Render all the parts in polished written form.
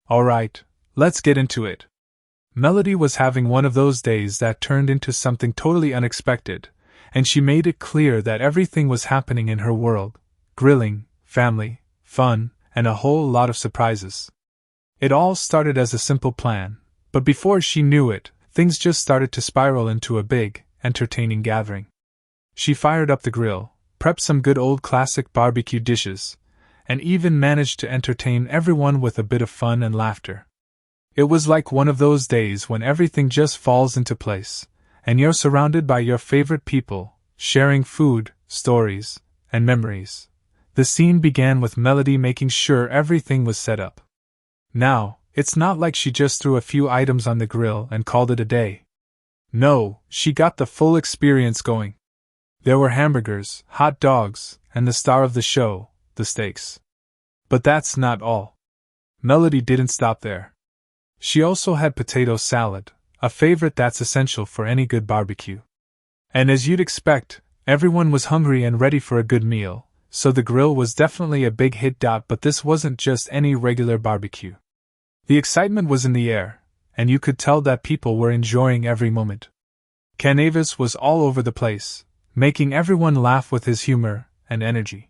Alright, let's get into it. Melody was having one of those days that turned into something totally unexpected, and she made it clear that everything was happening in her world: grilling, family, fun, and a whole lot of surprises. It all started as a simple plan, but before she knew it, things just started to spiral into a big, entertaining gathering. She fired up the grill, prepped some good old classic barbecue dishes, and even managed to entertain everyone with a bit of fun and laughter. It was like one of those days when everything just falls into place, and you're surrounded by your favorite people, sharing food, stories, and memories. The scene began with Melody making sure everything was set up. Now, it's not like she just threw a few items on the grill and called it a day. No, she got the full experience going. There were hamburgers, hot dogs, and the star of the show, the steaks. But that's not all. Melody didn't stop there. She also had potato salad, a favorite that's essential for any good barbecue. And as you'd expect, everyone was hungry and ready for a good meal, so the grill was definitely a big hit. But this wasn't just any regular barbecue. The excitement was in the air, and you could tell that people were enjoying every moment. Canavis was all over the place, making everyone laugh with his humor and energy.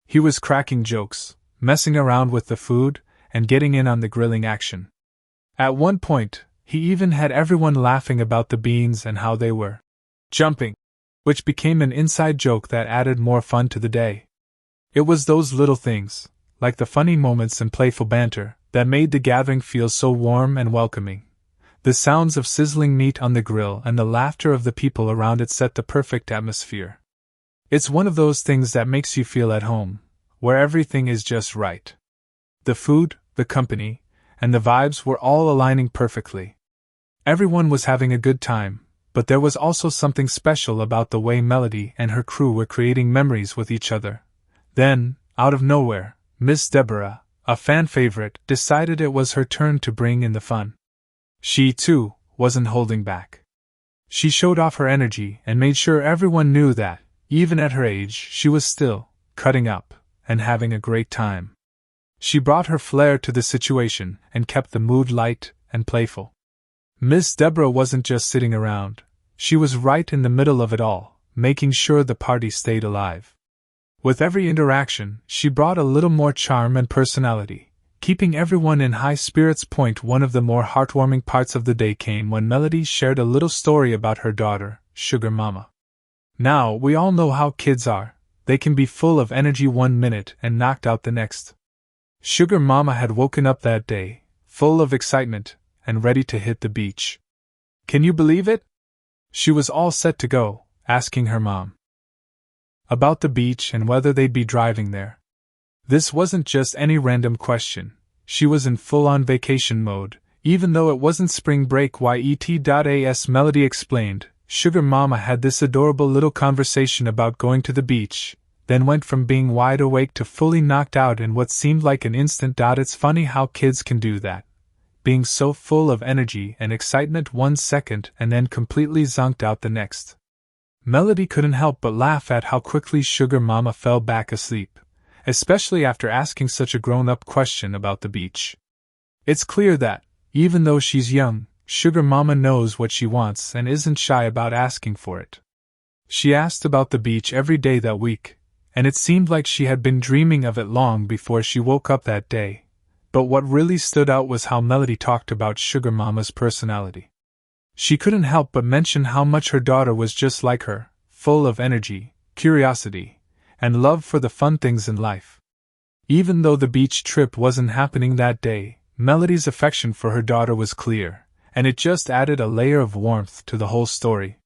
He was cracking jokes, messing around with the food, and getting in on the grilling action. At one point, he even had everyone laughing about the beans and how they were jumping, which became an inside joke that added more fun to the day. It was those little things, like the funny moments and playful banter, that made the gathering feel so warm and welcoming. The sounds of sizzling meat on the grill and the laughter of the people around it set the perfect atmosphere. It's one of those things that makes you feel at home, where everything is just right. The food, the company, and the vibes were all aligning perfectly. Everyone was having a good time, but there was also something special about the way Melody and her crew were creating memories with each other. Then, out of nowhere, Miss Debra, a fan favorite, decided it was her turn to bring in the fun. She, too, wasn't holding back. She showed off her energy and made sure everyone knew that, even at her age, she was still cutting up and having a great time. She brought her flair to the situation and kept the mood light and playful. Miss Debra wasn't just sitting around, she was right in the middle of it all, making sure the party stayed alive. With every interaction, she brought a little more charm and personality, keeping everyone in high spirits. One of the more heartwarming parts of the day came when Melody shared a little story about her daughter, Suga Mama. Now, we all know how kids are. They can be full of energy one minute and knocked out the next. Suga Mama had woken up that day, full of excitement, and ready to hit the beach. Can you believe it? She was all set to go, asking her mom about the beach and whether they'd be driving there. This wasn't just any random question. She was in full-on vacation mode, even though it wasn't spring break yet. As Melody explained, Suga Mama had this adorable little conversation about going to the beach, then went from being wide awake to fully knocked out in what seemed like an instant. It's funny how kids can do that, being so full of energy and excitement one second and then completely zonked out the next. Melody couldn't help but laugh at how quickly Suga Mama fell back asleep, especially after asking such a grown-up question about the beach. It's clear that, even though she's young, Suga Mama knows what she wants and isn't shy about asking for it. She asked about the beach every day that week, and it seemed like she had been dreaming of it long before she woke up that day. But what really stood out was how Melody talked about Suga Mama's personality. She couldn't help but mention how much her daughter was just like her, full of energy, curiosity, and love for the fun things in life. Even though the beach trip wasn't happening that day, Melody's affection for her daughter was clear, and it just added a layer of warmth to the whole story.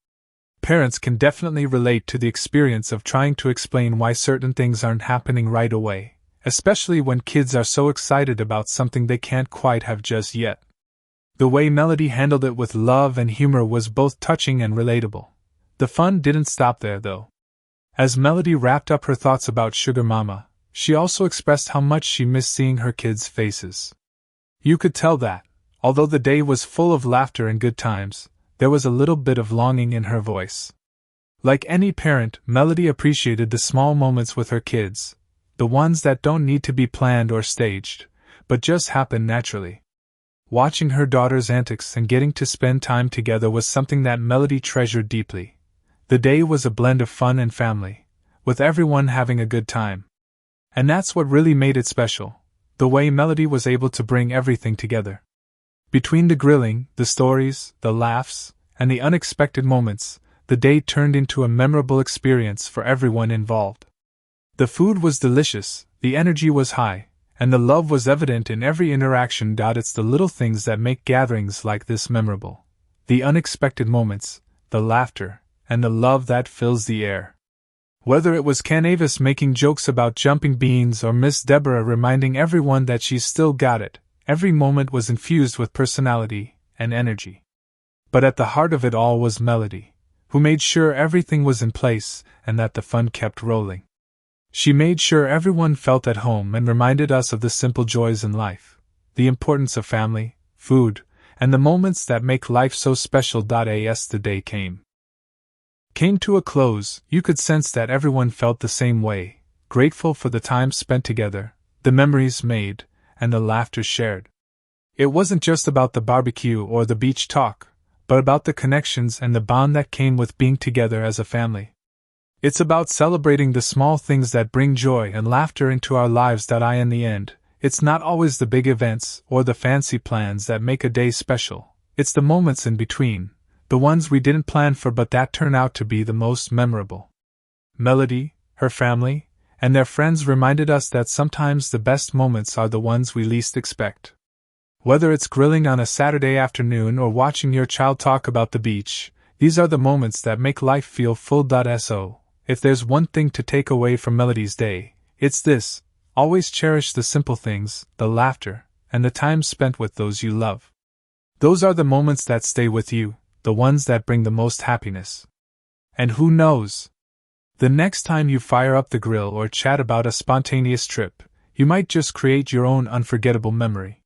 Parents can definitely relate to the experience of trying to explain why certain things aren't happening right away, especially when kids are so excited about something they can't quite have just yet. The way Melody handled it with love and humor was both touching and relatable. The fun didn't stop there, though. As Melody wrapped up her thoughts about Suga Mama, she also expressed how much she missed seeing her kids' faces. You could tell that, although the day was full of laughter and good times, there was a little bit of longing in her voice. Like any parent, Melody appreciated the small moments with her kids, the ones that don't need to be planned or staged, but just happened naturally. Watching her daughter's antics and getting to spend time together was something that Melody treasured deeply. The day was a blend of fun and family, with everyone having a good time. And that's what really made it special, the way Melody was able to bring everything together. Between the grilling, the stories, the laughs, and the unexpected moments, the day turned into a memorable experience for everyone involved. The food was delicious, the energy was high, and the love was evident in every interaction. It's the little things that make gatherings like this memorable. The unexpected moments, the laughter, and the love that fills the air. Whether it was Ken Avis making jokes about jumping beans or Miss Debra reminding everyone that she's still got it, every moment was infused with personality and energy. But at the heart of it all was Melody, who made sure everything was in place and that the fun kept rolling. She made sure everyone felt at home and reminded us of the simple joys in life, the importance of family, food, and the moments that make life so special. As the day came to a close, you could sense that everyone felt the same way, grateful for the time spent together, the memories made, and the laughter shared. It wasn't just about the barbecue or the beach talk, but about the connections and the bond that came with being together as a family. It's about celebrating the small things that bring joy and laughter into our lives. In the end, it's not always the big events or the fancy plans that make a day special, it's the moments in between, the ones we didn't plan for but that turn out to be the most memorable. Melody, her family, and their friends reminded us that sometimes the best moments are the ones we least expect. Whether it's grilling on a Saturday afternoon or watching your child talk about the beach, these are the moments that make life feel full. So, if there's one thing to take away from Melody's day, it's this: always cherish the simple things, the laughter, and the time spent with those you love. Those are the moments that stay with you, the ones that bring the most happiness. And who knows? The next time you fire up the grill or chat about a spontaneous trip, you might just create your own unforgettable memory.